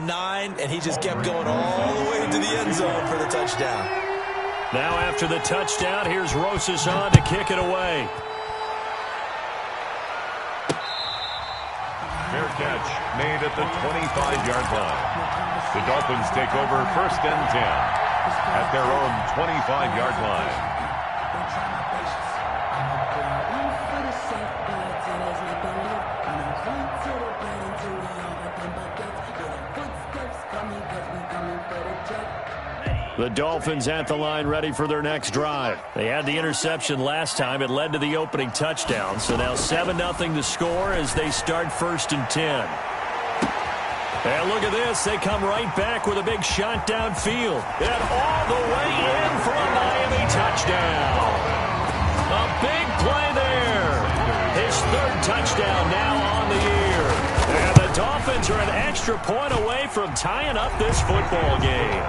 9, and he just kept going all the way to the end zone for the touchdown. Now after the touchdown, here's Rosas on to kick it away. Fair catch made at the 25-yard line. The Dolphins take over 1st and 10 at their own 25-yard line. The Dolphins at the line ready for their next drive. They had the interception last time. It led to the opening touchdown. So now 7-0 to score as they start 1st and 10. And look at this. They come right back with a big shot downfield. And all the way in for a Miami touchdown. A big play there. His 3rd touchdown now on the year. And the Dolphins are an extra point away from tying up this football game.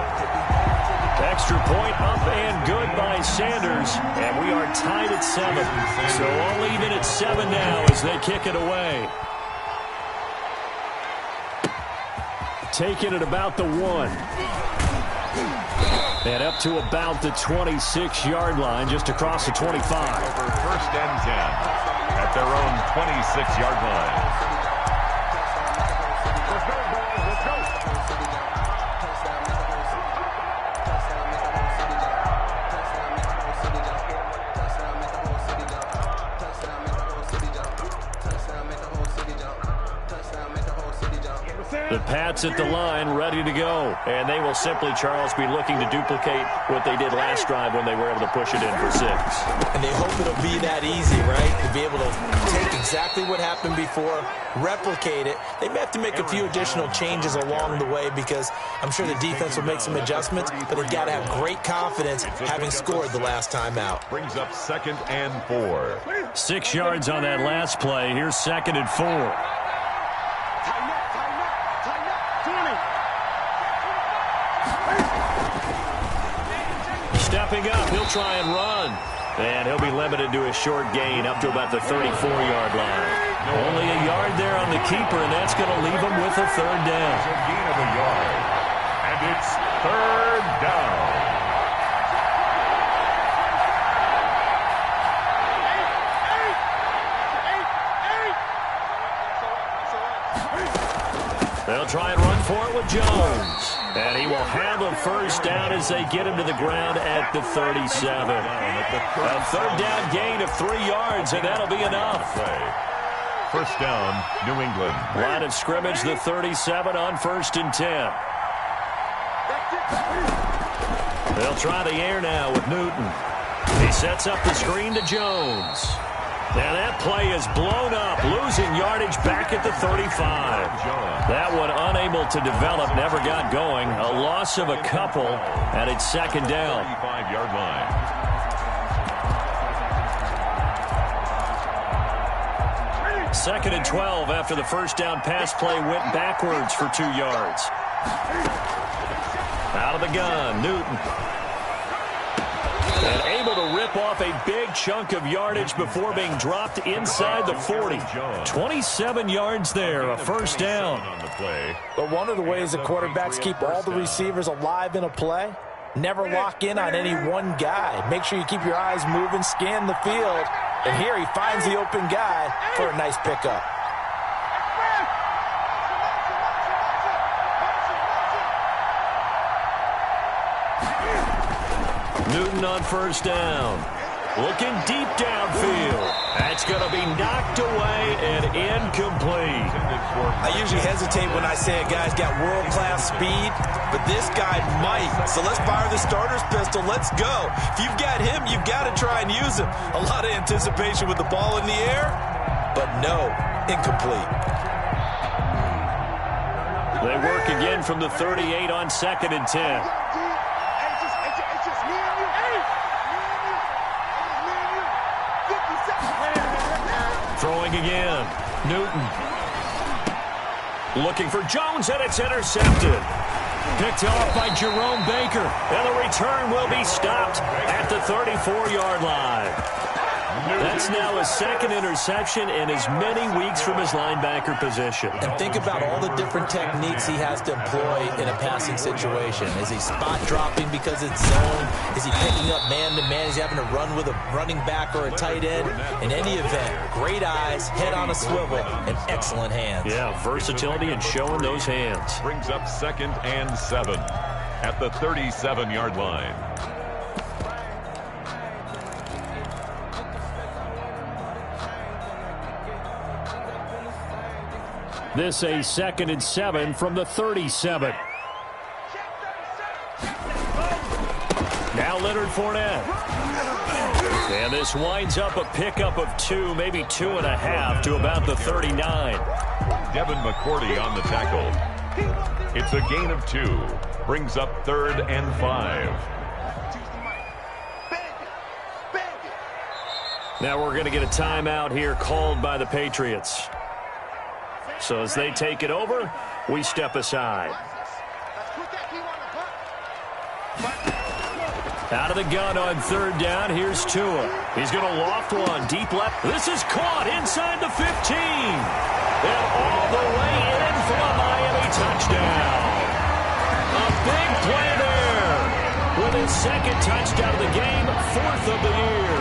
Extra point up and good by Sanders, and we are tied at 7. So all even at 7 now as they kick it away. Taking it about the 1. And up to about the 26-yard line, just across the 25. Over 1st and 10 at their own 26-yard line. The Pats at the line, ready to go. And they will simply, Charles, be looking to duplicate what they did last drive when they were able to push it in for 6. And they hope it'll be that easy, right? To be able to take exactly what happened before, replicate it. They may have to make a few additional changes along the way because I'm sure the defense will make some adjustments, but they've got to have great confidence having scored the last time out. Brings up 2nd and 4. 6 yards on that last play. Here's 2nd and 4. Stepping up, he'll try and run. And he'll be limited to a short gain up to about the 34-yard line. Only a yard there on the keeper, and that's going to leave him with a 3rd down. A gain of a yard. And it's 3rd down. They'll try and run for it with Jones. And he will have a 1st down as they get him to the ground at the 37. A 3rd down gain of 3 yards, and that'll be enough. 1st down, New England. Line of scrimmage, the 37 on 1st and 10. They'll try the air now with Newton. He sets up the screen to Jones. And that play is blown up, losing yardage back at the 35. That one unable to develop, never got going. A loss of a couple, and it's 2nd down. 35-yard line. Second and 12 after the 1st down pass play went backwards for 2 yards. Out of the gun, Newton. And able to rip off a big chunk of yardage before being dropped inside the 40. 27 yards there, a 1st down. But one of the ways the quarterbacks keep all the receivers alive in a play, never lock in on any one guy. Make sure you keep your eyes moving, scan the field. And here he finds the open guy for a nice pickup. Newton on 1st down. Looking deep downfield. That's going to be knocked away and incomplete. I usually hesitate when I say a guy's got world-class speed, but this guy might. So let's fire the starter's pistol. Let's go. If you've got him, you've got to try and use him. A lot of anticipation with the ball in the air, but no, incomplete. They work again from the 38 on 2nd and 10. Throwing again. Newton. Looking for Jones, and it's intercepted. Picked off by Jerome Baker. And the return will be stopped at the 34-yard line. That's now his second interception in as many weeks from his linebacker position. And think about all the different techniques he has to employ in a passing situation. Is he spot dropping because it's zone? Is he picking up man-to-man? Is he having to run with a running back or a tight end? In any event, great eyes, head on a swivel, and excellent hands. Yeah, versatility and showing those hands. Brings up 2nd and 7 at the 37-yard line. This a 2nd and 7 from the 37. Now Leonard Fournette. And this winds up a pickup of 2, maybe 2.5 to about the 39. Devin McCourty on the tackle. It's a gain of 2. Brings up 3rd and 5. Now we're going to get a timeout here called by the Patriots. So as they take it over, we step aside. Out of the gun on 3rd down, here's Tua. He's going to loft one deep left. This is caught inside the 15. And all the way in for a Miami touchdown. A big play there. With his 2nd touchdown of the game, 4th of the year.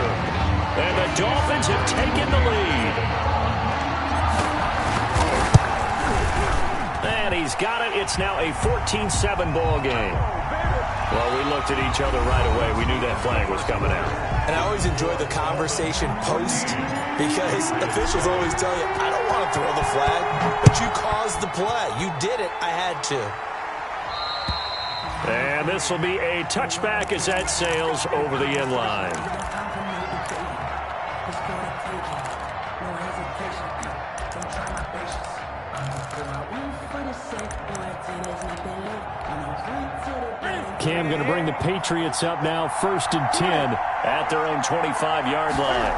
And the Dolphins have taken the lead. And he's got it. It's now a 14-7 ball game. Well, we looked at each other right away. We knew that flag was coming out. And I always enjoy the conversation post because officials always tell you, I don't want to throw the flag, but you caused the play. You did it. I had to. And this will be a touchback as that sails over the end line. Cam going to bring the Patriots up now, 1st and 10 at their own 25-yard line.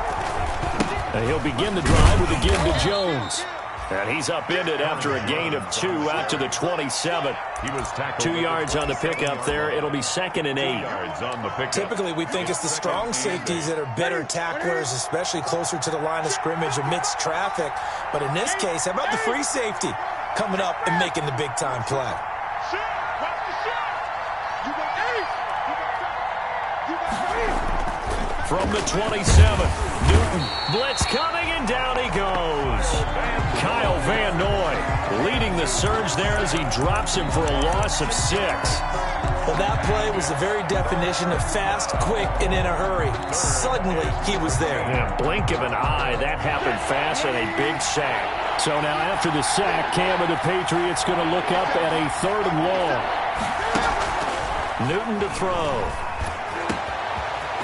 And he'll begin the drive with a give to Jones. And he's upended after a gain of 2 out to the 27. He was tackled 2 yards on the pickup there. It'll be 2nd and 8. Yards on the pickup. Typically, we think it's the strong safeties that are better tacklers, especially closer to the line of scrimmage amidst traffic. But in this case, how about the free safety coming up and making the big-time play? From the 27, Newton, blitz coming, and down he goes. Kyle Van Noy leading the surge there as he drops him for a loss of 6. Well, that play was the very definition of fast, quick, and in a hurry. Suddenly, he was there. Yeah, blink of an eye, that happened fast and a big sack. So now after the sack, Cam and the Patriots going to look up at a 3rd and long. Newton to throw.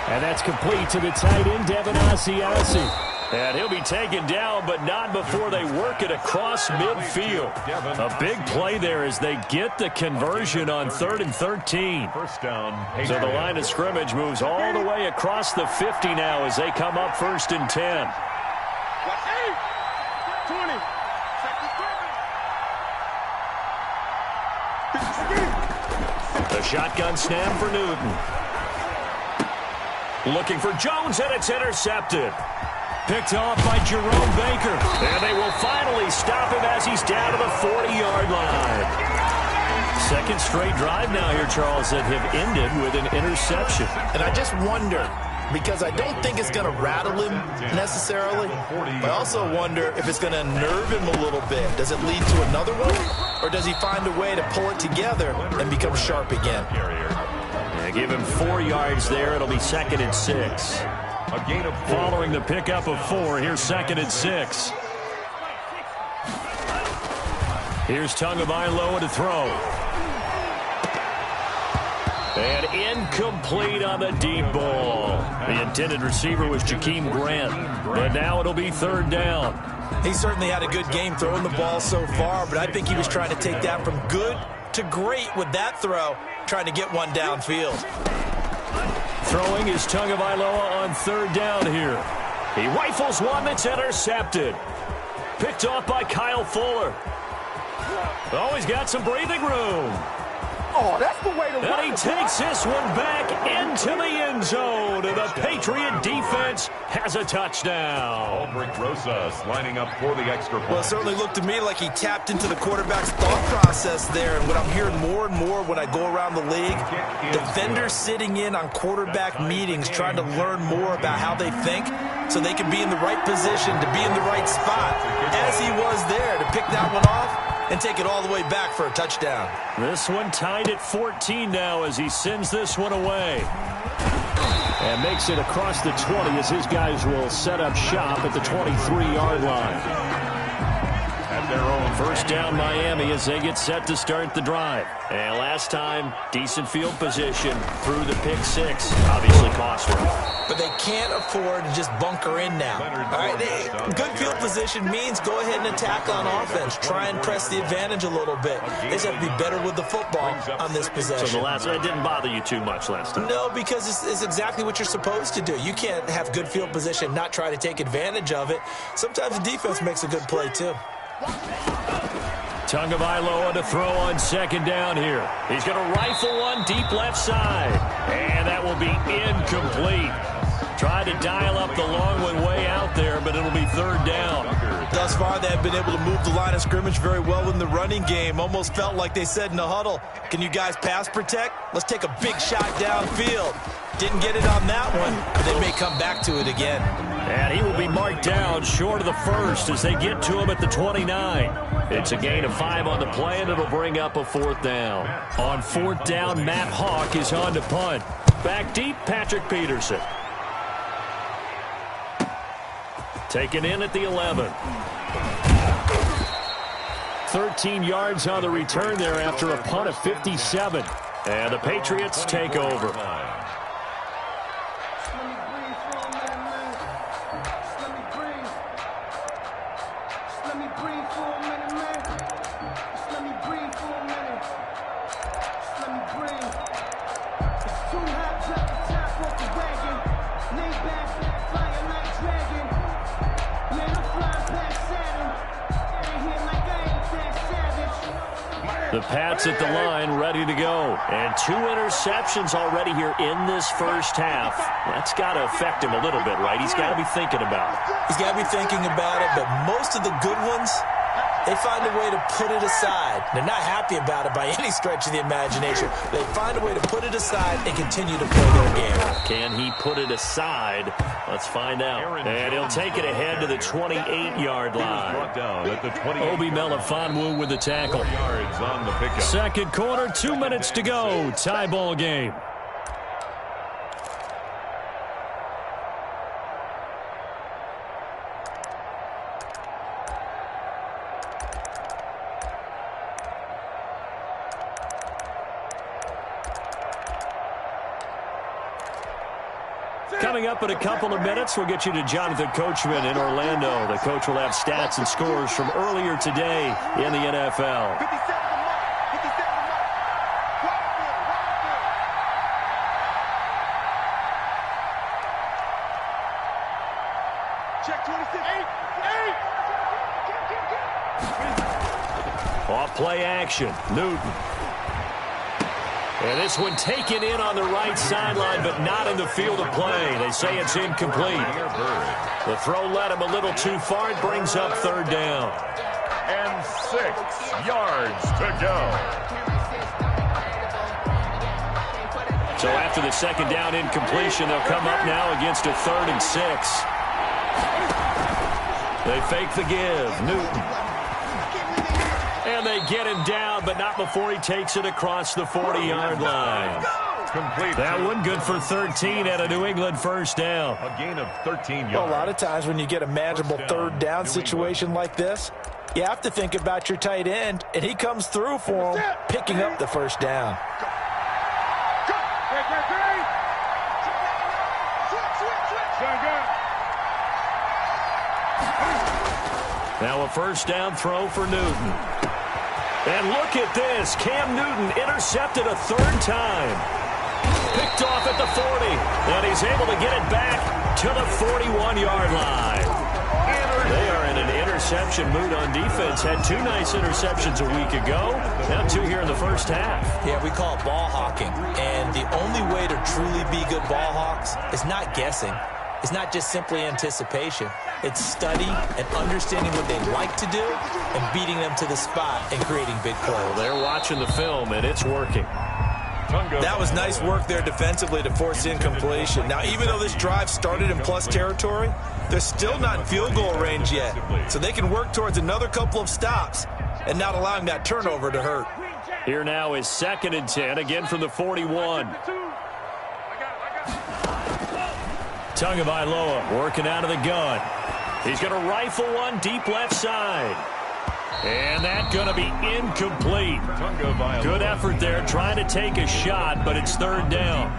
And that's complete to the tight end, Devin Asiasi. And he'll be taken down, but not before they work it across midfield. A big play there as they get the conversion on 3rd and 13. First down. So the line of scrimmage moves all the way across the 50 now as they come up 1st and 10. The shotgun snap for Newton. Looking for Jones, and it's intercepted. Picked off by Jerome Baker. And they will finally stop him as he's down to the 40-yard line. 2nd straight drive now here, Charles, that have ended with an interception. And I just wonder, because I don't think it's going to rattle him necessarily, but I also wonder if it's going to nerve him a little bit. Does it lead to another one, or does he find a way to pull it together and become sharp again? They give him 4 yards there. It'll be 2nd and 6. A gain of 4. Following the pickup of 4, here's 2nd and 6. Here's Tagovailoa to throw. And incomplete on the deep ball. The intended receiver was Jakeem Grant. But now it'll be 3rd down. He certainly had a good game throwing the ball so far, but I think he was trying to take that from good to great with that throw, trying to get one downfield. Throwing is Tagovailoa on 3rd down here. He rifles one that's intercepted. Picked off by Kyle Fuller. Oh, he's got some breathing room. Oh, that's the way to run. And he takes this one back into the end zone. And the Patriot defense has a touchdown. Aldrich Rosas lining up for the extra point. Well, it certainly looked to me like he tapped into the quarterback's thought process there. And what I'm hearing more and more when I go around the league, defenders sitting in on quarterback meetings trying to learn more about how they think so they can be in the right position to be in the right spot, as he was there to pick that one off and take it all the way back for a touchdown. This one tied at 14 now as he sends this one away. And makes it across the 20 as his guys will set up shop at the 23-yard line. Their own first down Miami as they get set to start the drive. And last time, decent field position through the pick six. Obviously costly. But they can't afford to just bunker in now. All right, good field position means go ahead and attack on offense. Try and press the advantage a little bit. They just have to be better with the football on this possession. So the last one didn't bother you too much last time? No, because it's exactly what you're supposed to do. You can't have good field position, not try to take advantage of it. Sometimes the defense makes a good play too. Tagovailoa to throw on second down here. He's going to rifle one deep left side. And that will be incomplete. Tried to dial up the long one way out there, but it'll be third down. Thus far, they have been able to move the line of scrimmage very well in the running game. Almost felt like they said in the huddle, can you guys pass protect? Let's take a big shot downfield. Didn't get it on that one, but they may come back to it again. And he will be marked down short of the first as they get to him at the 29. It's a gain of 5 on the play, and it'll bring up a fourth down. On fourth down, Matt Hawk is on to punt. Back deep, Patrick Peterson. Taken in at the 11. 13 yards on the return there after a punt of 57. And the Patriots take over. The Pats at the line, ready to go. And 2 interceptions already here in this first half. That's got to affect him a little bit, right? He's got to be thinking about it. He's got to be thinking about it, but most of the good ones, they find a way to put it aside. They're not happy about it by any stretch of the imagination. They find a way to put it aside and continue to play their game. Can he put it aside? Let's find out. And he'll take it ahead to the 28-yard line. Obi Melifonwu with the tackle. Second quarter, 2 minutes to go. Tie ball game. Coming up in a couple of minutes, we'll get you to Jonathan Coachman in Orlando. The coach will have stats and scores from earlier today in the NFL. Check 26. Off play action, Newton. And this one taken in on the right sideline, but not in the field of play. They say it's incomplete. The throw led him a little too far. It brings up third down. And 6 yards to go. So after the second down incompletion, they'll come up now against a 3rd and 6. They fake the give. Newton. And they get him down, but not before he takes it across the 40-yard line. Complete. That one good for 13 at a New England first down. A gain of 13 yards. Well, a lot of times when you get a manageable third down situation like this, you have to think about your tight end, and he comes through for him, picking up the first down. Now a first down throw for Newton. And look at this. Cam Newton intercepted a 3rd time. Picked off at the 40. And he's able to get it back to the 41-yard line. They are in an interception mood on defense. Had 2 nice interceptions a week ago. Now 2 here in the first half. Yeah, we call it ball hawking. And the only way to truly be good ball hawks is not guessing. It's not just simply anticipation. It's study and understanding what they like to do and beating them to the spot and creating big plays. Well, they're watching the film, and it's working. That was nice work there defensively to force incompletion. Now, even though this drive started in plus territory, they're still not in field goal range yet. So they can work towards another couple of stops and not allowing that turnover to hurt. Here now is 2nd and 10, again from the 41. Tagovailoa working out of the gun. He's going to rifle one deep left side. And that's going to be incomplete. Good effort there trying to take a shot, but it's 3rd down.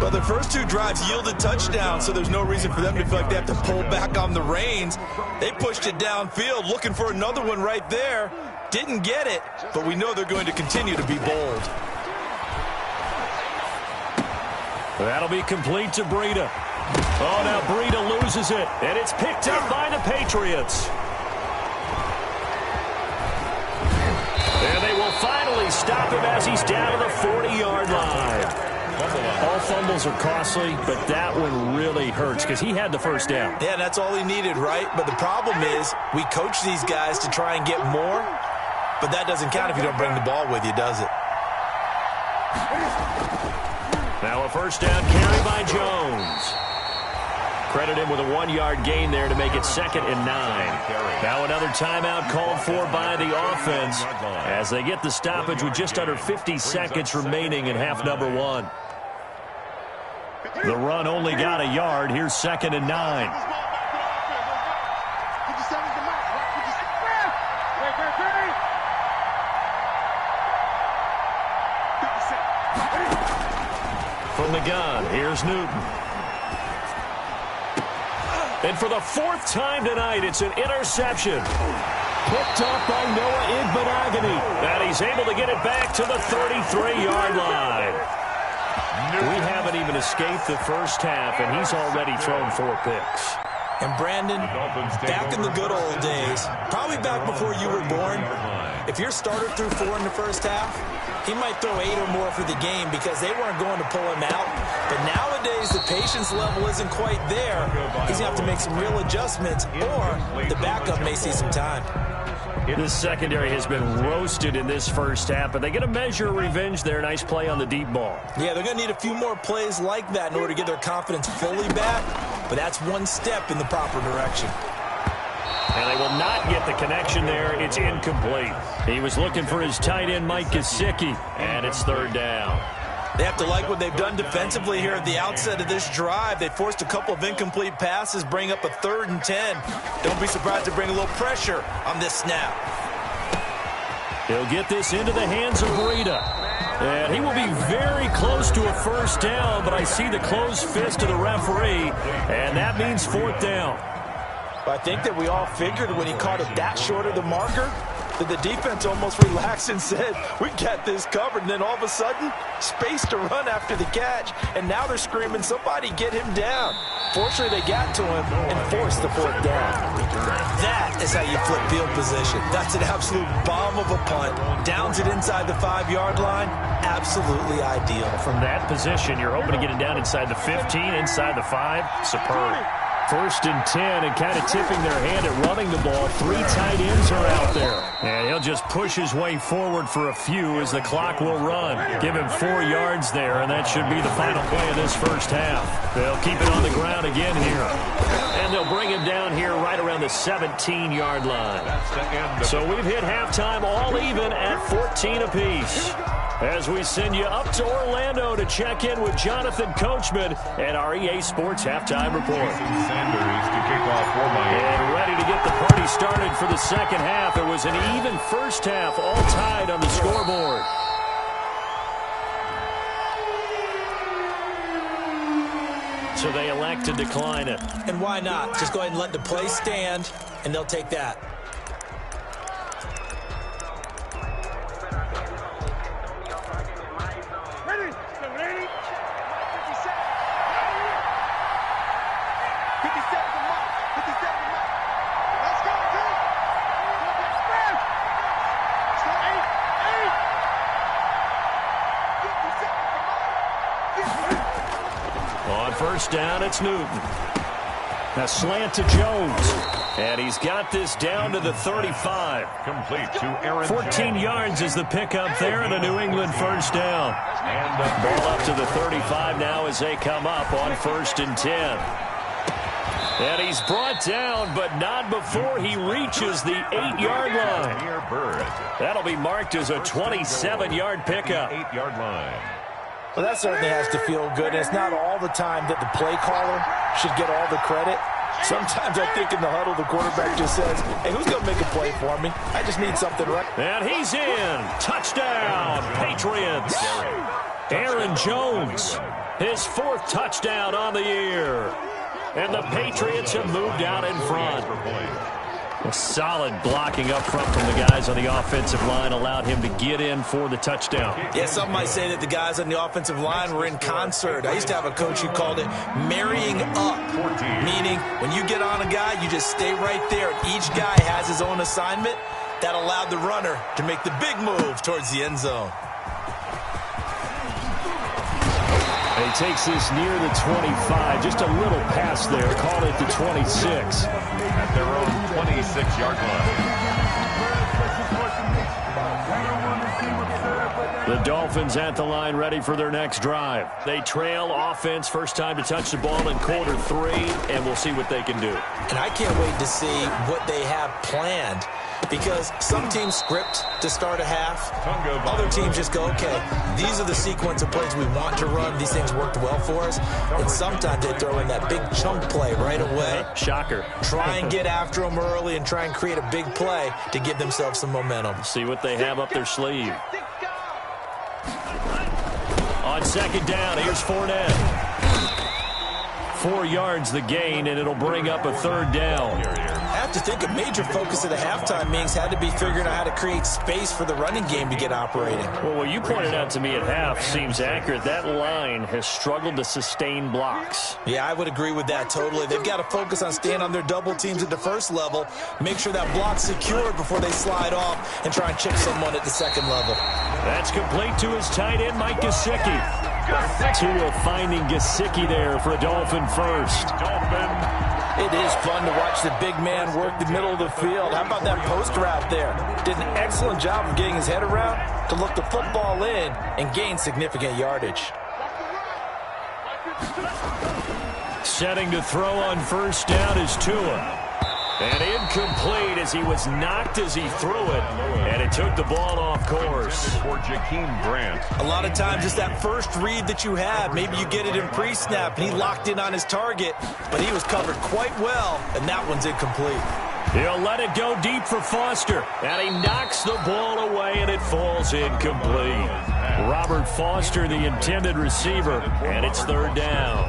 But the first 2 drives yielded touchdowns, so there's no reason for them to feel like they have to pull back on the reins. They pushed it downfield, looking for another one right there. Didn't get it, but we know they're going to continue to be bold. That'll be complete to Breida. Oh, now Breida loses it, and it's picked up by the Patriots. And they will finally stop him as he's down to the 40-yard line. All fumbles are costly, but that one really hurts because he had the first down. Yeah, that's all he needed, right? But the problem is we coach these guys to try and get more, but that doesn't count if you don't bring the ball with you, does it? Now a first down carry by Jones. Credit him with a 1-yard gain there to make it 2nd and 9. Now another timeout called for by the offense as they get the stoppage with just under 50 seconds remaining in half number 1. The run only got a yard. Here's 2nd and 9. From the gun, here's Newton. And for the 4th time tonight, it's an interception. Picked off by Noah Igbenogany. And he's able to get it back to the 33-yard line. We haven't even escaped the first half, and he's already thrown 4 picks. And Brandon, back in the good old days, probably back before you were born, if your starter threw 4 in the first half, he might throw 8 or more for the game because they weren't going to pull him out. But nowadays, the patience level isn't quite there. He's going to have to make some real adjustments, or the backup may see some time. This secondary has been roasted in this first half, but they get a measure of revenge there. Nice play on the deep ball. Yeah, they're going to need a few more plays like that in order to get their confidence fully back, but that's one step in the proper direction. And they will not get the connection there. It's incomplete. He was looking for his tight end, Mike Gesicki, and it's 3rd down. They have to like what they've done defensively here at the outset of this drive. They forced a couple of incomplete passes, bring up a 3rd and 10. Don't be surprised to bring a little pressure on this snap. He'll get this into the hands of Breida. And he will be very close to a first down, but I see the closed fist of the referee, and that means 4th down. I think that we all figured when he caught it that short of the marker that the defense almost relaxed and said, we got this covered. And then all of a sudden, space to run after the catch. And now they're screaming, somebody get him down. Fortunately, they got to him and forced the 4th down. That is how you flip field position. That's an absolute bomb of a punt. Downs it inside the 5-yard line. Absolutely ideal. From that position, you're hoping to get it down inside the 15, inside the 5. Superb. 1st and 10, and kind of tipping their hand at running the ball. 3 tight ends are out there. And he'll just push his way forward for a few as the clock will run. Give him 4 yards there, and that should be the final play of this first half. They'll keep it on the ground again here. And they'll bring him down here right around the 17-yard line. So we've hit halftime all even at 14 apiece. As we send you up to Orlando to check in with Jonathan Coachman and our EA Sports Halftime Report. Sanders to kick off for Miami. And ready to get the party started for the second half. It was an even first half, all tied on the scoreboard. So they elect to decline it. And why not? Just go ahead and let the play stand, and they'll take that. On first down, it's Newton. A slant to Jones. And he's got this down to the 35. Complete to Aaron 14 Jones. yards is the pickup there, and a New England first down. And Ball up to the 35 now as they come up on 1st and 10. And he's brought down, but not before he reaches the 8-yard line. Here, Bird. That'll be marked as a 27-yard pickup. 8-yard line. Well, that certainly has to feel good. And it's not all the time that the play caller should get all the credit. Sometimes I think in the huddle, the quarterback just says, hey, who's going to make a play for me? I just need something right. And he's in. Touchdown, Patriots. Aaron Jones, his 4th touchdown on the year. And the Patriots have moved out in front. A solid blocking up front from the guys on the offensive line allowed him to get in for the touchdown. Yeah, some might say that the guys on the offensive line were in concert. I used to have a coach who called it marrying up, meaning when you get on a guy, you just stay right there. Each guy has his own assignment. That allowed the runner to make the big move towards the end zone. He takes this near the 25, just a little pass there, called it the 26. At their own 26-yard line. The Dolphins at the line ready for their next drive. They trail offense, first time to touch the ball in quarter 3, and we'll see what they can do. And I can't wait to see what they have planned, because some teams script to start a half. Other teams just go, okay, these are the sequence of plays we want to run. These things worked well for us. And sometimes they throw in that big chunk play right away. Shocker. Try and get after them early and try and create a big play to give themselves some momentum. See what they have up their sleeve. On 2nd down, here's Fournette. 4 yards the gain, and it'll bring up a 3rd down. I have to think a major focus of the halftime meetings had to be figuring out how to create space for the running game to get operating. Well, what you pointed out to me at half seems accurate. That line has struggled to sustain blocks. Yeah, I would agree with that totally. They've got to focus on staying on their double teams at the first level, make sure that block's secured before they slide off and try and chip someone at the second level. That's complete to his tight end, Mike Gesicki. Tua finding Gesicki there for a Dolphin first. It is fun to watch the big man work the middle of the field. How about that post route there? Did an excellent job of getting his head around to look the football in and gain significant yardage. Setting to throw on first down is Tua. And incomplete as he was knocked as he threw it. And it took the ball off course. For Jakeem Grant. A lot of times it's that first read that you have. Maybe you get it in pre-snap and he locked in on his target, but he was covered quite well, and that one's incomplete. He'll let it go deep for Foster. And he knocks the ball away, and it falls incomplete. Robert Foster, the intended receiver, and it's 3rd down.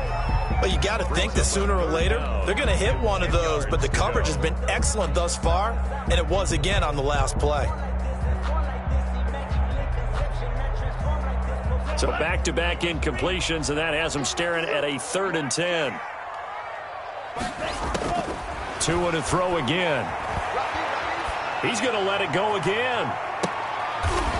Well, you got to think that sooner or later they're going to hit one of those, but the coverage has been excellent thus far, and it was again on the last play. So back-to-back incompletions, and that has him staring at a 3rd and 10. Tua to throw again. He's going to let it go again.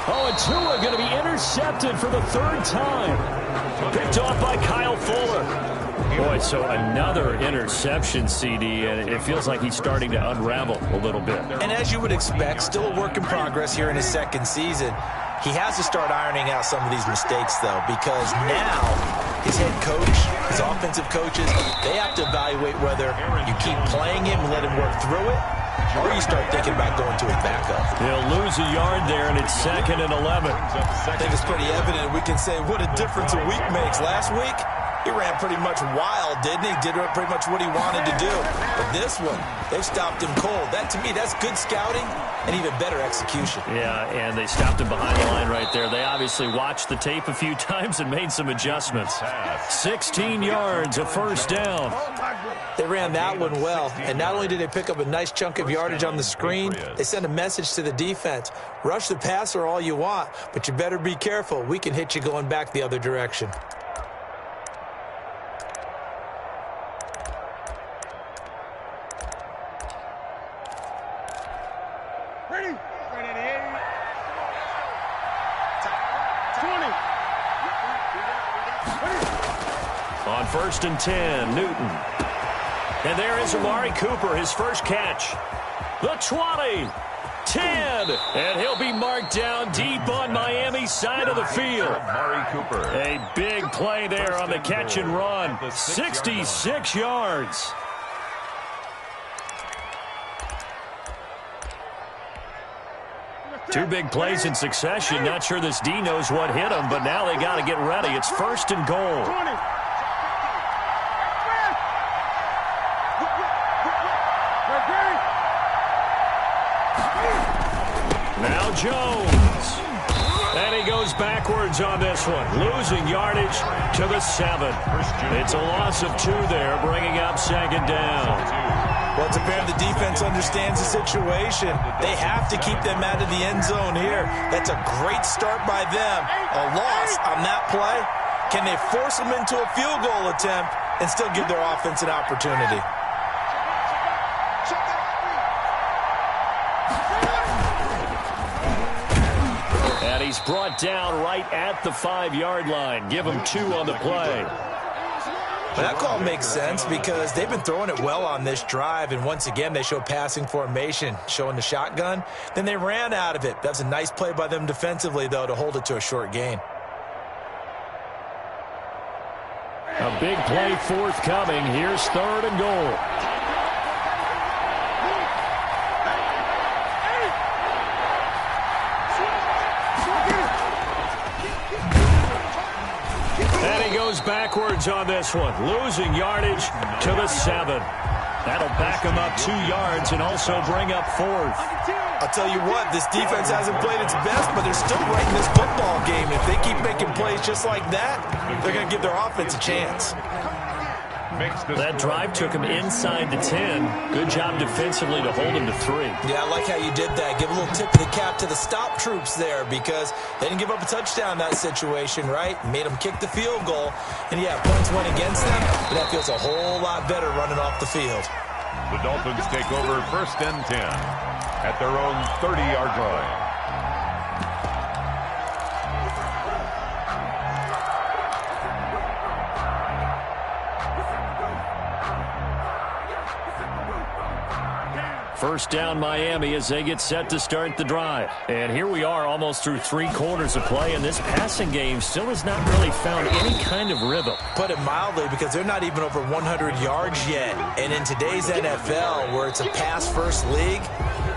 Oh, and Tua going to be intercepted for the 3rd time. Picked off by Kyle Fuller. Boy, so another interception, CD, and it feels like he's starting to unravel a little bit. And as you would expect, still a work in progress here in his 2nd season. He has to start ironing out some of these mistakes, though, because now his head coach, his offensive coaches, they have to evaluate whether you keep playing him and let him work through it, or you start thinking about going to his backup. He'll lose a yard there, and it's 2nd and 11. I think it's pretty evident. We can say what a difference a week makes. Last week, he ran pretty much wild, didn't he? Did pretty much what he wanted to do. But this one, they've stopped him cold. That, to me, that's good scouting and even better execution. Yeah, and they stopped him behind the line right there. They obviously watched the tape a few times and made some adjustments. 16 yards, a 1st down. They ran that one well, and not only did they pick up a nice chunk of yardage on the screen, they sent a message to the defense. Rush the passer all you want, but you better be careful. We can hit you going back the other direction. On 1st and 10, Newton. And there is Amari Cooper, his first catch. The 20, 10, and he'll be marked down deep on Miami's side of the field. Amari Cooper. A big play there on the catch and run. 66 yards. Two big plays in succession. Not sure this D knows what hit him, but now they got to get ready. It's 1st and goal. Now Jones. And he goes backwards on this one, losing yardage to the 7. It's a loss of 2 there, bringing up 2nd down. Well, it's apparent the defense understands the situation. They have to keep them out of the end zone here. That's a great start by them. A loss on that play. Can they force them into a field goal attempt and still give their offense an opportunity? And he's brought down right at the 5-yard line. Give him 2 on the play. That call makes sense because they've been throwing it well on this drive, and once again they show passing formation, showing the shotgun. Then they ran out of it. That's a nice play by them defensively, though, to hold it to a short gain. A big play forthcoming. Here's 3rd and goal. And he goes backwards on this one, losing yardage to the 7. That'll back him up 2 yards and also bring up 4th. I'll tell you what, this defense hasn't played its best, but they're still right in this football game. If they keep making plays just like that, they're going to give their offense a chance. That drive took him inside the 10. Good job defensively to hold him to 3. Yeah, I like how you did that. Give a little tip of the cap to the stop troops there because they didn't give up a touchdown in that situation, right? Made them kick the field goal. And, yeah, points went against them, but that feels a whole lot better running off the field. The Dolphins take over 1st and 10 at their own 30-yard line. First down Miami as they get set to start the drive. And here we are almost through 3 quarters of play, and this passing game still has not really found any kind of rhythm. Put it mildly, because they're not even over 100 yards yet. And in today's NFL, where it's a pass-first league,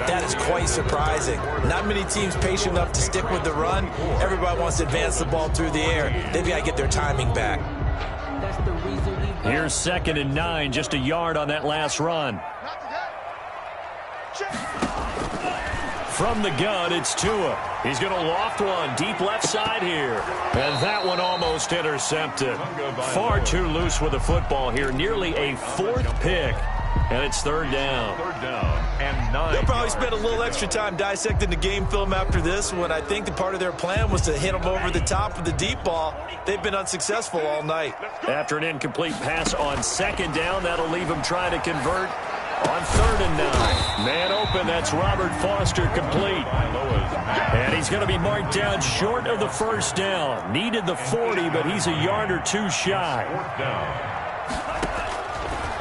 that is quite surprising. Not many teams patient enough to stick with the run. Everybody wants to advance the ball through the air. They've got to get their timing back. Here's 2nd and 9, just a yard on that last run. From the gun, it's Tua. He's going to loft one deep left side here. And that one almost intercepted. Far too loose with the football here. Nearly a 4th pick. And it's 3rd down. 3rd down and 9. They'll probably spend a little extra time dissecting the game film after this one. I think the part of their plan was to hit them over the top with the deep ball. They've been unsuccessful all night. After an incomplete pass on 2nd down, that'll leave them trying to convert on 3rd and 9. Man open, that's Robert Foster, complete. And he's going to be marked down short of the 1st down. Needed the 40, but he's a yard or 2 shy. 4th down.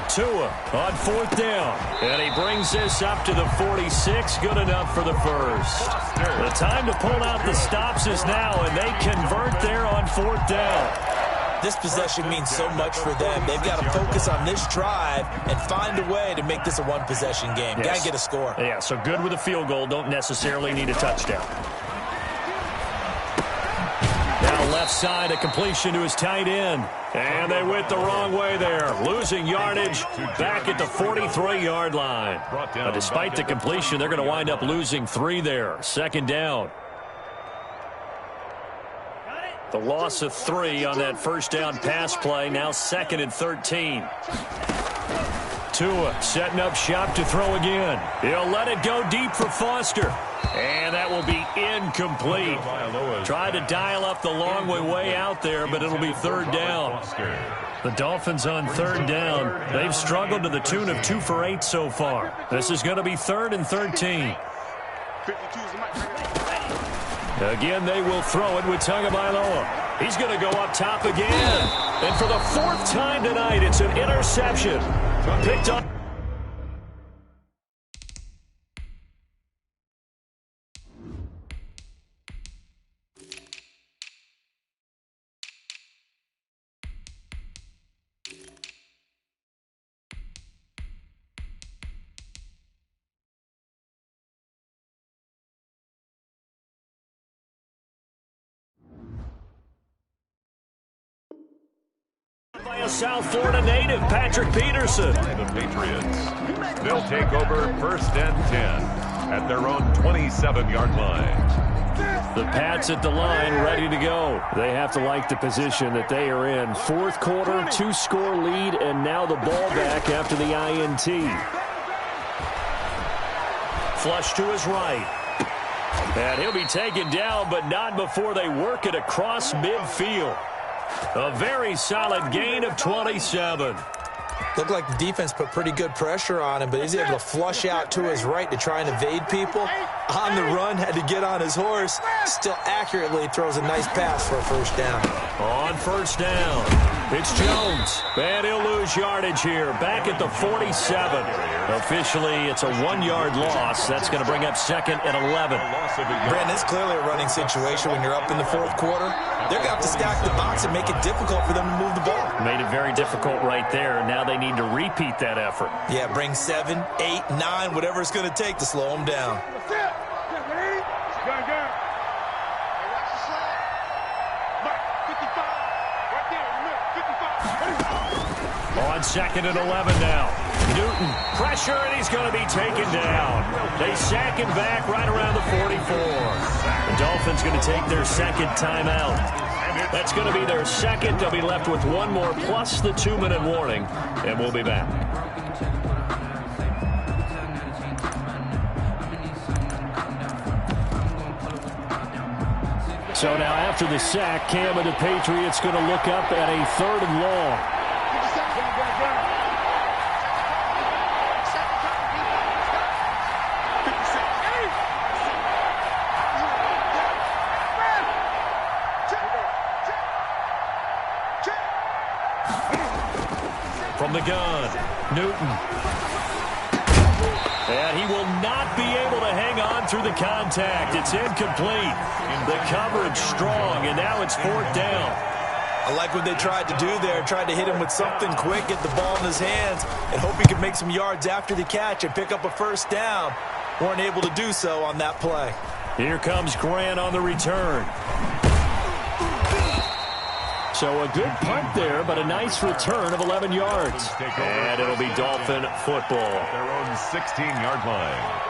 Tua on 4th down. And he brings this up to the 46. Good enough for the first. The time to pull out the stops is now, and they convert there on 4th down. This possession means so much for them. They've got to focus on this drive and find a way to make this a one-possession game. Yes. Got to get a score. Yeah, so good with a field goal. Don't necessarily need a touchdown. Now left side, a completion to his tight end. And they went the wrong way there. Losing yardage back at the 43-yard line. But despite the completion, they're going to wind up losing 3 there. 2nd down. The loss of 3 on that 1st down pass play. Now 2nd and 13. Tua setting up shop to throw again. He'll let it go deep for Foster. And that will be incomplete. Tried to dial up the long way out there, but it'll be 3rd down. The Dolphins on 3rd down. They've struggled to the tune of 2 for 8 so far. This is going to be 3rd and 13. Again, they will throw it with Tagovailoa. He's going to go up top again. And for the fourth time tonight, it's an interception. Picked up. By a South Florida native, Patrick Peterson. The Patriots. They'll take over 1st and 10 at their own 27-yard line. The Pats at the line, ready to go. They have to like the position that they are in. Fourth quarter, 2-score lead, and now the ball back after the INT. Flush to his right. And he'll be taken down, but not before they work it across midfield. A very solid gain of 27. Looked like the defense put pretty good pressure on him, but he's able to flush out to his right to try and evade people. On the run, had to get on his horse. Still accurately throws a nice pass for a first down. On first down, it's Jones. And he'll lose yardage here. Back at the 47. Officially, it's a 1-yard loss. That's going to bring up 2nd and 11. Brandon, it's clearly a running situation when you're up in the fourth quarter. They're going to have to stack the box and make it difficult for them to move the ball. Made it very difficult right there. Now they need to repeat that effort. Yeah, bring 7, 8, 9, whatever it's going to take to slow them down. On 2nd and 11 now. Newton, pressure, and he's going to be taken down. They sack him back right around the 44. The Dolphins going to take their 2nd timeout. That's going to be their 2nd. They'll be left with 1 more plus the 2-minute warning, and we'll be back. So now after the sack, Cam and the Patriots going to look up at a 3rd and long. From the gun, Newton. And he will not be able to hang on through the contact. It's incomplete. The coverage strong, and now it's 4th down. I like what they tried to do there. Tried to hit him with something quick, get the ball in his hands, and hope he could make some yards after the catch and pick up a first down. Weren't able to do so on that play. Here comes Grant on the return. So a good punt there, but a nice return of 11 yards. And it'll be Dolphin football. Their own 16-yard line.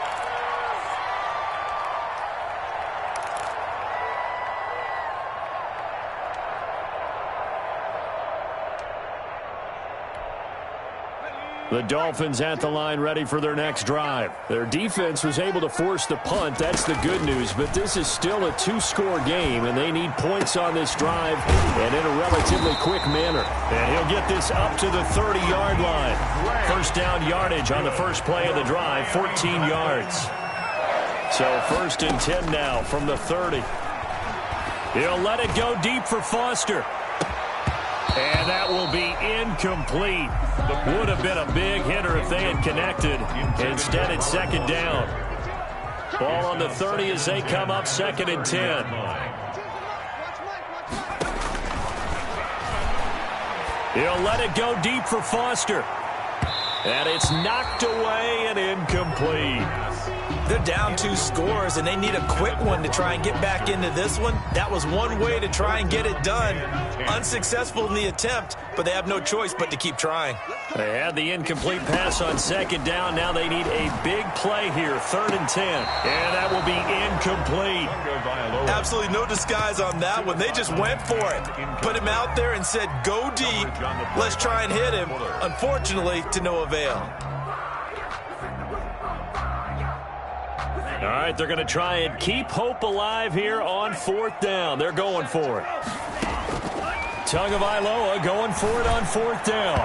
The Dolphins at the line ready for their next drive. Their defense was able to force the punt. That's the good news. But this is still a 2-score game, and they need points on this drive and in a relatively quick manner. And he'll get this up to the 30-yard line. First down yardage on the first play of the drive, 14 yards. So 1st and 10 now from the 30. He'll let it go deep for Foster. And that will be incomplete. Would have been a big hitter if they had connected. Instead, it's 2nd down. Ball on the 30 as they come up 2nd and 10. He'll let it go deep for Foster. And it's knocked away and incomplete. They're down 2 scores, and they need a quick one to try and get back into this one. That was one way to try and get it done. Unsuccessful in the attempt, but they have no choice but to keep trying. They had the incomplete pass on 2nd down. Now they need a big play here, 3rd and 10. And that will be incomplete. Absolutely no disguise on that one. They just went for it. Put him out there and said, go deep. Let's try and hit him. Unfortunately, to no avail. All right, they're going to try and keep hope alive here on 4th down. They're going for it. Tagovailoa going for it on 4th down.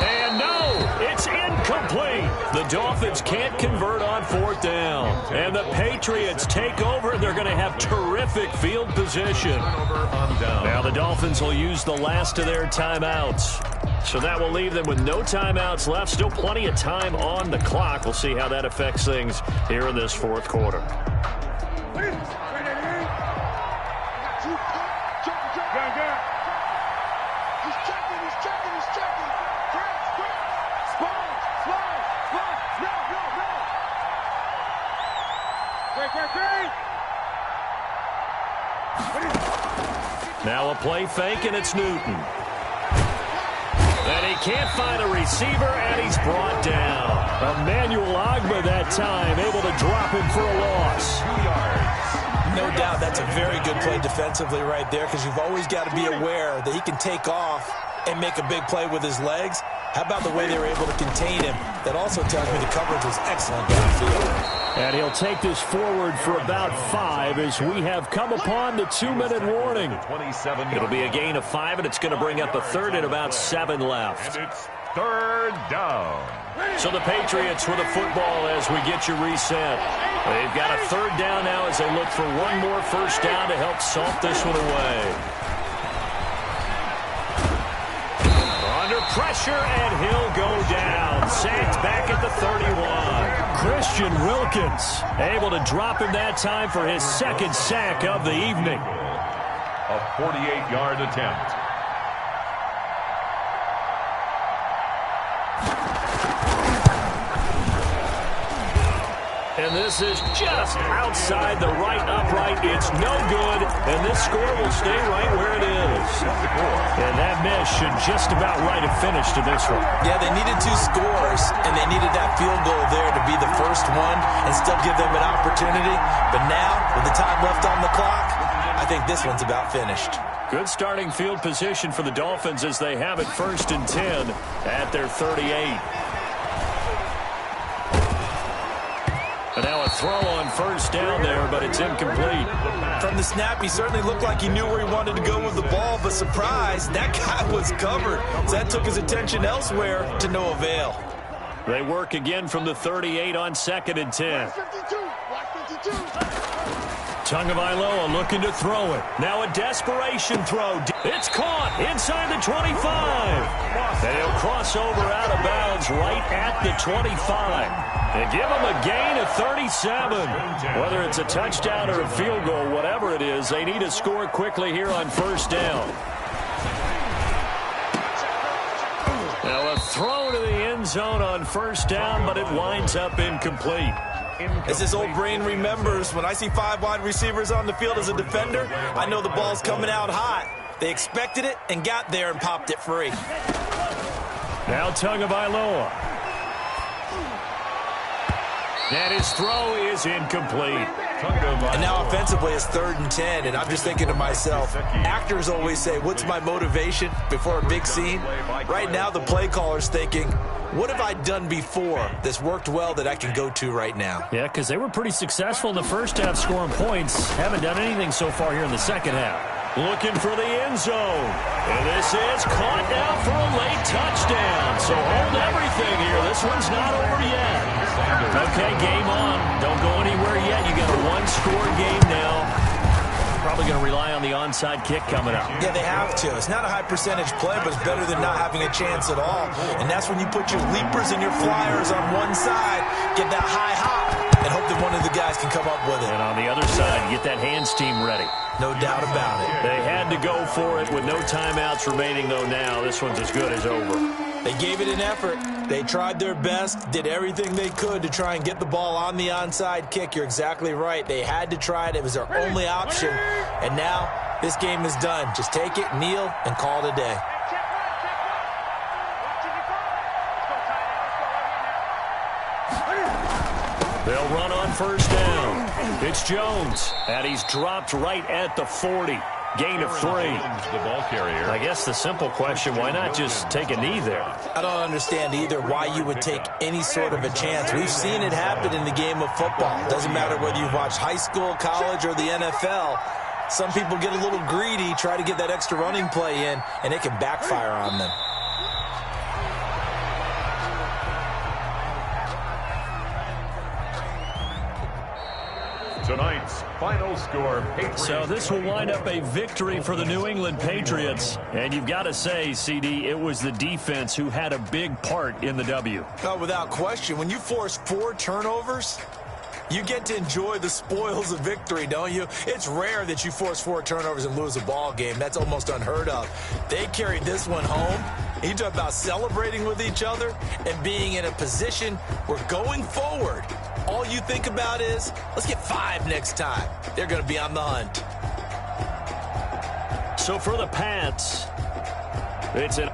And no, it's incomplete. The Dolphins can't convert on 4th down. And the Patriots take over. They're going to have terrific field position. Now the Dolphins will use the last of their timeouts. So that will leave them with no timeouts left. Still plenty of time on the clock. We'll see how that affects things here in this 4th quarter. Now a play fake, and it's Newton. And he can't find a receiver, and he's brought down. Emmanuel Ogbah that time, able to drop him for a loss. 2 yards. No doubt that's a very good play defensively right there, because you've always got to be aware that he can take off and make a big play with his legs. How about the way they were able to contain him? That also tells me the coverage was excellent downfield. And he'll take this forward for about 5 as we have come upon the 2-minute warning. It'll be a gain of 5, and it's going to bring up a 3rd and about 7 left. And it's 3rd down. So the Patriots with the football as we get you reset. They've got a 3rd down now as they look for one more first down to help salt this one away. Under pressure, and he'll go down. Sacked back at the 31. Christian Wilkins able to drop him that time for his 2nd sack of the evening. A 48-yard attempt. And this is just outside the right upright. It's no good, and this score will stay right where it is. And that miss should just about right have finished to this one. Yeah, they needed 2 scores, and they needed that field goal there to be the first one and still give them an opportunity. But now, with the time left on the clock, I think this one's about finished. Good starting field position for the Dolphins as they have it 1st and 10 at their 38. And now a throw on 1st down there, but it's incomplete. From the snap, he certainly looked like he knew where he wanted to go with the ball, but surprise, that guy was covered. So that took his attention elsewhere to no avail. They work again from the 38 on 2nd and 10. Tagovailoa looking to throw it. Now a desperation throw. It's caught inside the 25. And he'll cross over out of bounds right at the 25. And give him a gain of 37. Whether it's a touchdown or a field goal, whatever it is, they need to score quickly here on 1st down. Now a throw to the end zone on 1st down, but it winds up incomplete. As his old brain remembers, when I see 5 wide receivers on the field as a defender, I know the ball's coming out hot. They expected it and got there and popped it free. Now Tagovailoa. And his throw is incomplete. And now offensively it's 3rd and 10, and I'm just thinking to myself, actors always say, what's my motivation before a big scene? Right now the play caller's thinking, what have I done before that's worked well that I can go to right now? Yeah, because they were pretty successful in the first half scoring points. Haven't done anything so far here in the second half. Looking for the end zone. And this is caught now for a late touchdown. So hold everything here. This one's not over yet. Okay, game on. Don't go anywhere yet. You got a 1-score game now. Probably going to rely on the onside kick coming up. Yeah, they have to. It's not a high percentage play, but it's better than not having a chance at all. And that's when you put your leapers and your flyers on one side, get that high hop, and hope that one of the guys can come up with it. And on the other side, get that hands team ready. No doubt about it. They had to go for it with no timeouts remaining, though, now. This one's as good as over. They gave it an effort. They tried their best, did everything they could to try and get the ball on the onside kick. You're exactly right. They had to try it. It was their only option. And now this game is done. Just take it, kneel, and call it a day. They'll run on 1st down. It's Jones, and he's dropped right at the 40. Gain of 3. The ball carrier. I guess the simple question, why not just take a knee there? I don't understand either why you would take any sort of a chance. We've seen it happen in the game of football. Doesn't matter whether you've watched high school, college, or the NFL. Some people get a little greedy, try to get that extra running play in, and it can backfire on them. Tonight's final score, Patriots. So this will wind up a victory for the New England Patriots. And you've got to say, CD, it was the defense who had a big part in the W. Oh, without question. When you force 4 turnovers, you get to enjoy the spoils of victory, don't you? It's rare that you force 4 turnovers and lose a ball game. That's almost unheard of. They carried this one home. You talk about celebrating with each other and being in a position where going forward, all you think about is, let's get 5 next time. They're going to be on the hunt. So for the Pats, it's an